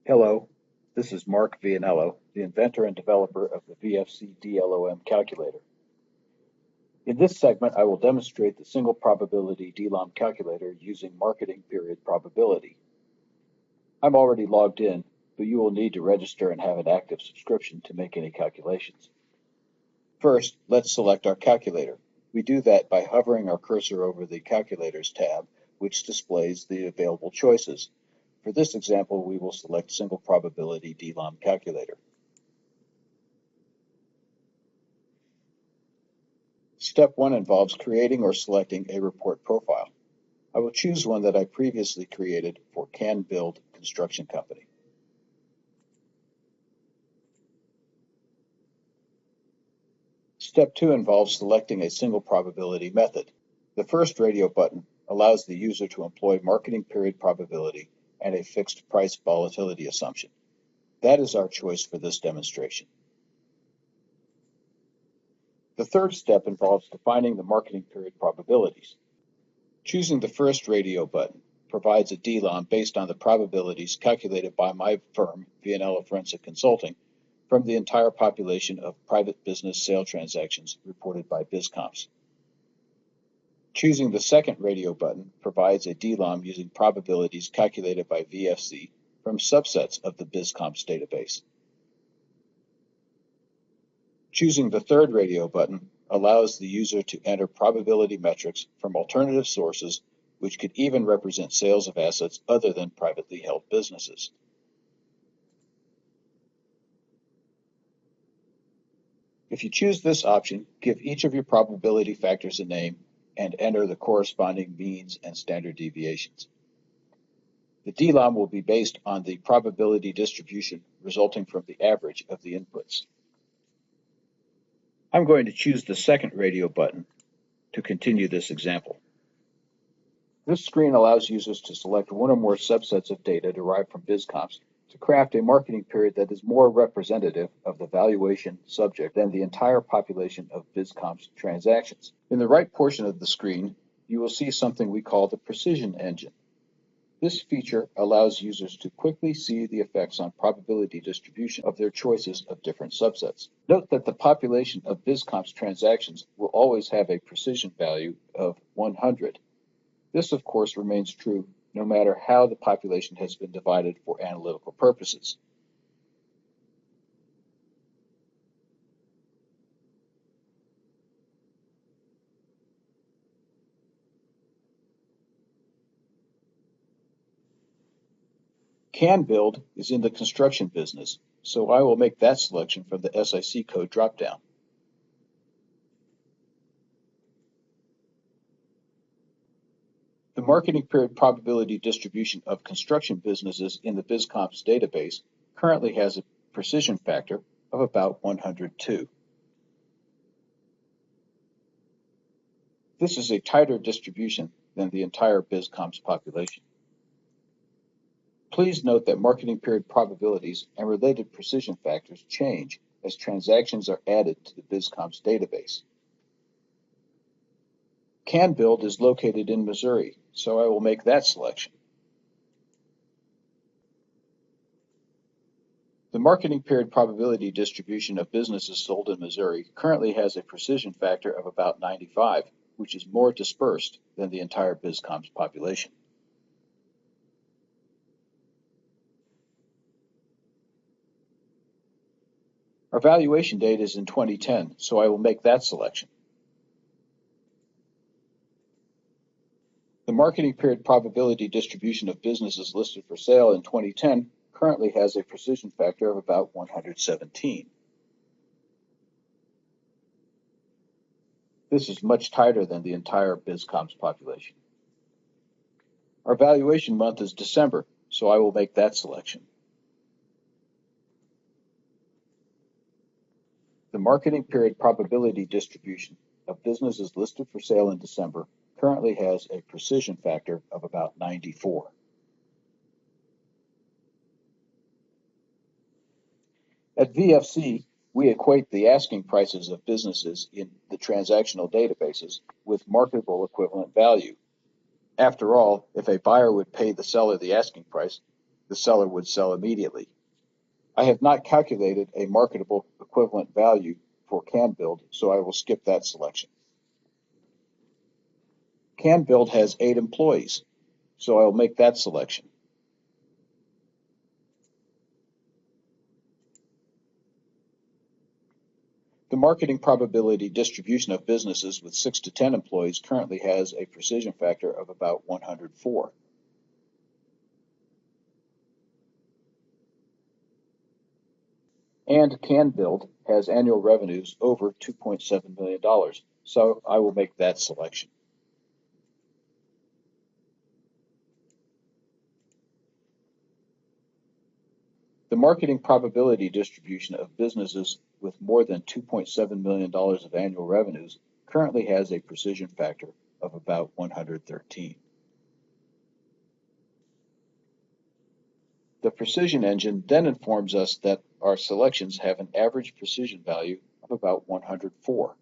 Hello, this is Mark Vianello, the inventor and developer of the VFC DLOM calculator. In this segment, I will demonstrate the single probability DLOM calculator using marketing period probability. I'm already logged in, but you will need to register and have an active subscription to make any calculations. First, let's select our calculator. We do that by hovering our cursor over the Calculators tab, which displays the available choices. For this example, we will select Single Probability DLOM Calculator. Step 1 involves creating or selecting a report profile. I will choose one that I previously created for Can Build Construction Company. Step 2 involves selecting a single probability method. The first radio button allows the user to employ marketing period probability and a fixed price volatility assumption. That is our choice for this demonstration. The third step involves defining the marketing period probabilities. Choosing the first radio button provides a DLOM based on the probabilities calculated by my firm, Vianello Forensic Consulting, from the entire population of private business sale transactions reported by BizComps. Choosing the second radio button provides a DLOM using probabilities calculated by VFC from subsets of the BizComps database. Choosing the third radio button allows the user to enter probability metrics from alternative sources, which could even represent sales of assets other than privately held businesses. If you choose this option, give each of your probability factors a name and enter the corresponding means and standard deviations. The DLOM will be based on the probability distribution resulting from the average of the inputs. I'm going to choose the second radio button to continue this example. This screen allows users to select one or more subsets of data derived from BizComps to craft a marketing period that is more representative of the valuation subject than the entire population of BizComps transactions. In the right portion of the screen, you will see something we call the precision engine. This feature allows users to quickly see the effects on probability distribution of their choices of different subsets. Note that the population of BizComps transactions will always have a precision value of 100. This, of course, remains true no matter how the population has been divided for analytical purposes. Can Build is in the construction business, so I will make that selection from the SIC code dropdown. The marketing period probability distribution of construction businesses in the BizComps database currently has a precision factor of about 102. This is a tighter distribution than the entire BizComps population. Please note that marketing period probabilities and related precision factors change as transactions are added to the BizComps database. Can Build is located in Missouri, so I will make that selection. The marketing period probability distribution of businesses sold in Missouri currently has a precision factor of about 95, which is more dispersed than the entire BizComps population. Our valuation date is in 2010, so I will make that selection. The marketing period probability distribution of businesses listed for sale in 2010 currently has a precision factor of about 117. This is much tighter than the entire BizComps population. Our valuation month is December, so I will make that selection. The marketing period probability distribution of businesses listed for sale in December currently has a precision factor of about 94. At VFC, we equate the asking prices of businesses in the transactional databases with marketable equivalent value. After all, if a buyer would pay the seller the asking price, the seller would sell immediately. I have not calculated a marketable equivalent value for CanBuild, so I will skip that selection. CanBuild has 8 employees, so I will make that selection. The marketing probability distribution of businesses with 6 to 10 employees currently has a precision factor of about 104. And CanBuild has annual revenues over $2.7 million, so I will make that selection. The marketing probability distribution of businesses with more than $2.7 million of annual revenues currently has a precision factor of about 113. The precision engine then informs us that our selections have an average precision value of about 104.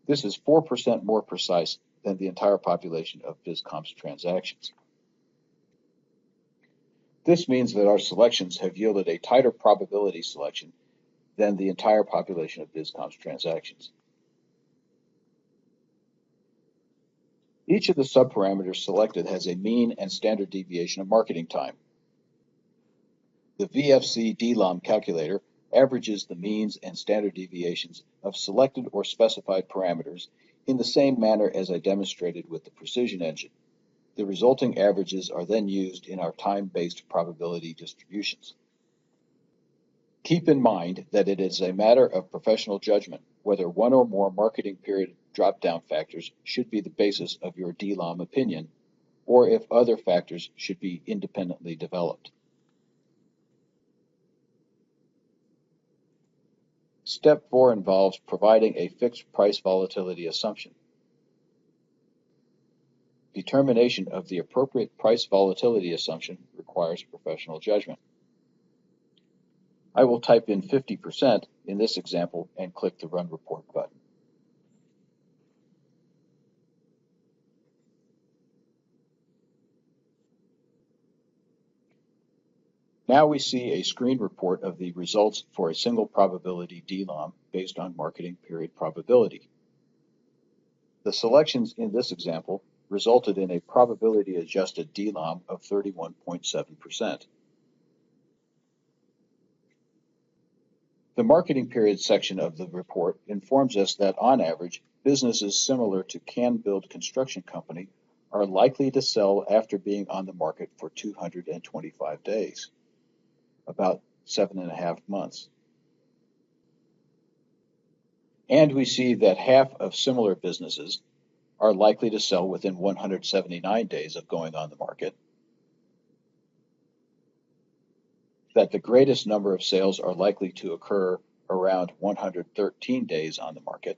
This is 4% more precise than the entire population of BizComp's transactions. This means that our selections have yielded a tighter probability selection than the entire population of BizComp's transactions. Each of the subparameters selected has a mean and standard deviation of marketing time. The VFC DLOM calculator averages the means and standard deviations of selected or specified parameters in the same manner as I demonstrated with the precision engine. The resulting averages are then used in our time-based probability distributions. Keep in mind that it is a matter of professional judgment whether one or more marketing period drop-down factors should be the basis of your DLOM opinion, or if other factors should be independently developed. Step 4 involves providing a fixed price volatility assumption. Determination of the appropriate price volatility assumption requires professional judgment. I will type in 50% in this example and click the Run Report button. Now we see a screen report of the results for a single probability DLOM based on marketing period probability. The selections in this example resulted in a probability-adjusted DLOM of 31.7%. The marketing period section of the report informs us that, on average, businesses similar to CanBuild Construction Company are likely to sell after being on the market for 225 days, about 7.5 months. And we see that half of similar businesses are likely to sell within 179 days of going on the market, that the greatest number of sales are likely to occur around 113 days on the market,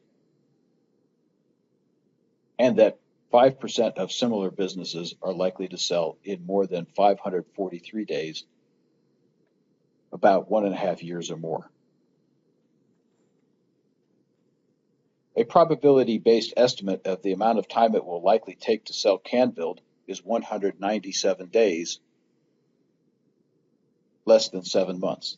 and that 5% of similar businesses are likely to sell in more than 543 days, about 1.5 years or more. A probability-based estimate of the amount of time it will likely take to sell CanBuild is 197 days, less than 7 months.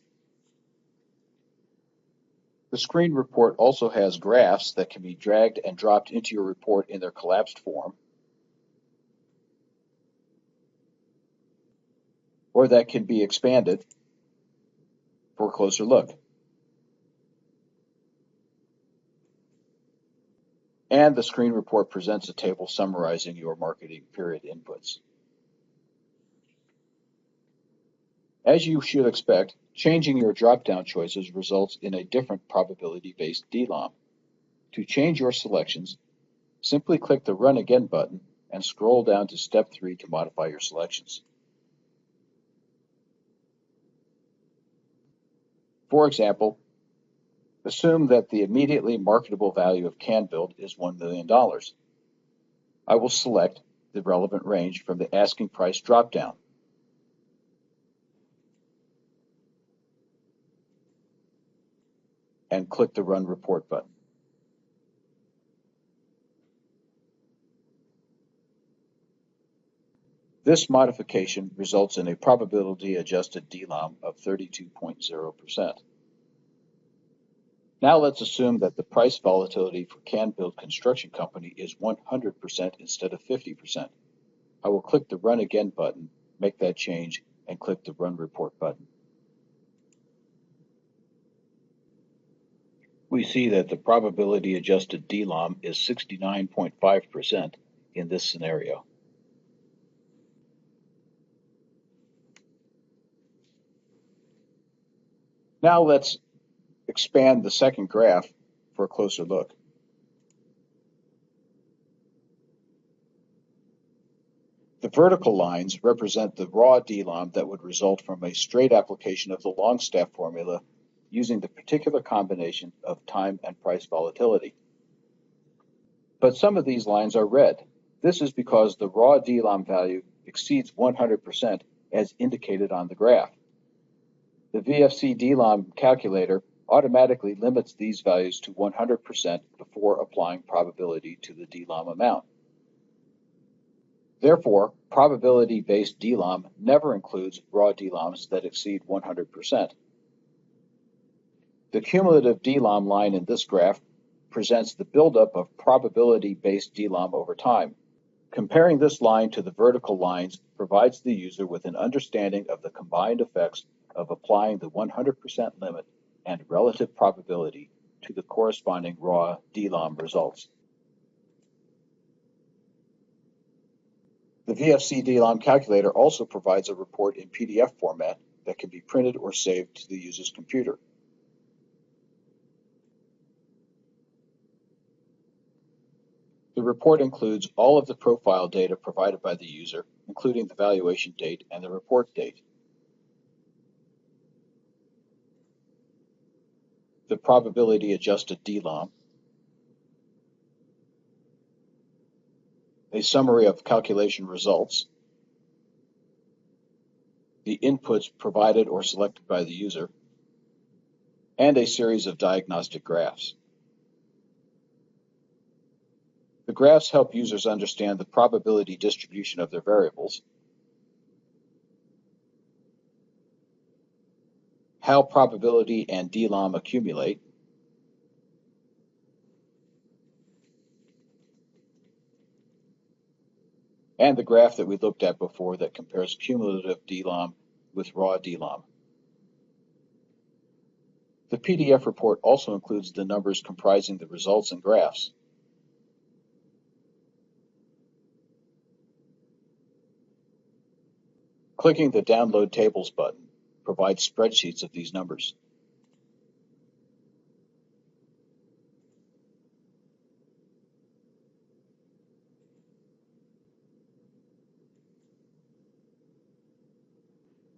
The screen report also has graphs that can be dragged and dropped into your report in their collapsed form, or that can be expanded for a closer look. And the screen report presents a table summarizing your marketing period inputs. As you should expect, changing your drop-down choices results in a different probability-based DLOM. To change your selections, simply click the Run Again button and scroll down to Step 3 to modify your selections. For example, assume that the immediately marketable value of CanBuild is $1 million. I will select the relevant range from the Asking Price drop-down. And click the Run Report button. This modification results in a probability-adjusted DLOM of 32.0%. Now let's assume that the price volatility for Can-Build Construction Company is 100% instead of 50%. I will click the Run Again button, make that change, and click the Run Report button. We see that the probability-adjusted DLOM is 69.5% in this scenario. Now let's expand the second graph for a closer look. The vertical lines represent the raw DLOM that would result from a straight application of the Longstaff formula using the particular combination of time and price volatility. But some of these lines are red. This is because the raw DLOM value exceeds 100% as indicated on the graph. The VFC DLOM calculator automatically limits these values to 100% before applying probability to the DLOM amount. Therefore, probability-based DLOM never includes raw DLOMs that exceed 100%. The cumulative DLOM line in this graph presents the buildup of probability-based DLOM over time. Comparing this line to the vertical lines provides the user with an understanding of the combined effects of applying the 100% limit and relative probability to the corresponding raw DLOM results. The VFC DLOM calculator also provides a report in PDF format that can be printed or saved to the user's computer. The report includes all of the profile data provided by the user, including the valuation date and the report date. The probability-adjusted DLOM, a summary of calculation results, the inputs provided or selected by the user, and a series of diagnostic graphs. The graphs help users understand the probability distribution of their variables, how probability and DLOM accumulate, and the graph that we looked at before that compares cumulative DLOM with raw DLOM. The PDF report also includes the numbers comprising the results and graphs. Clicking the Download Tables button provides spreadsheets of these numbers.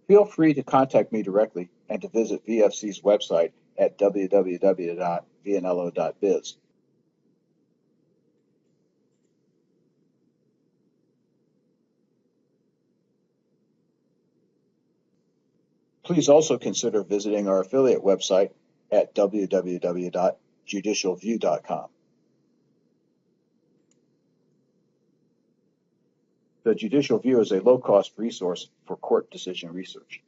Feel free to contact me directly and to visit VFC's website at www.vianello.biz. Please also consider visiting our affiliate website at www.judicialview.com. The Judicial View is a low-cost resource for court decision research.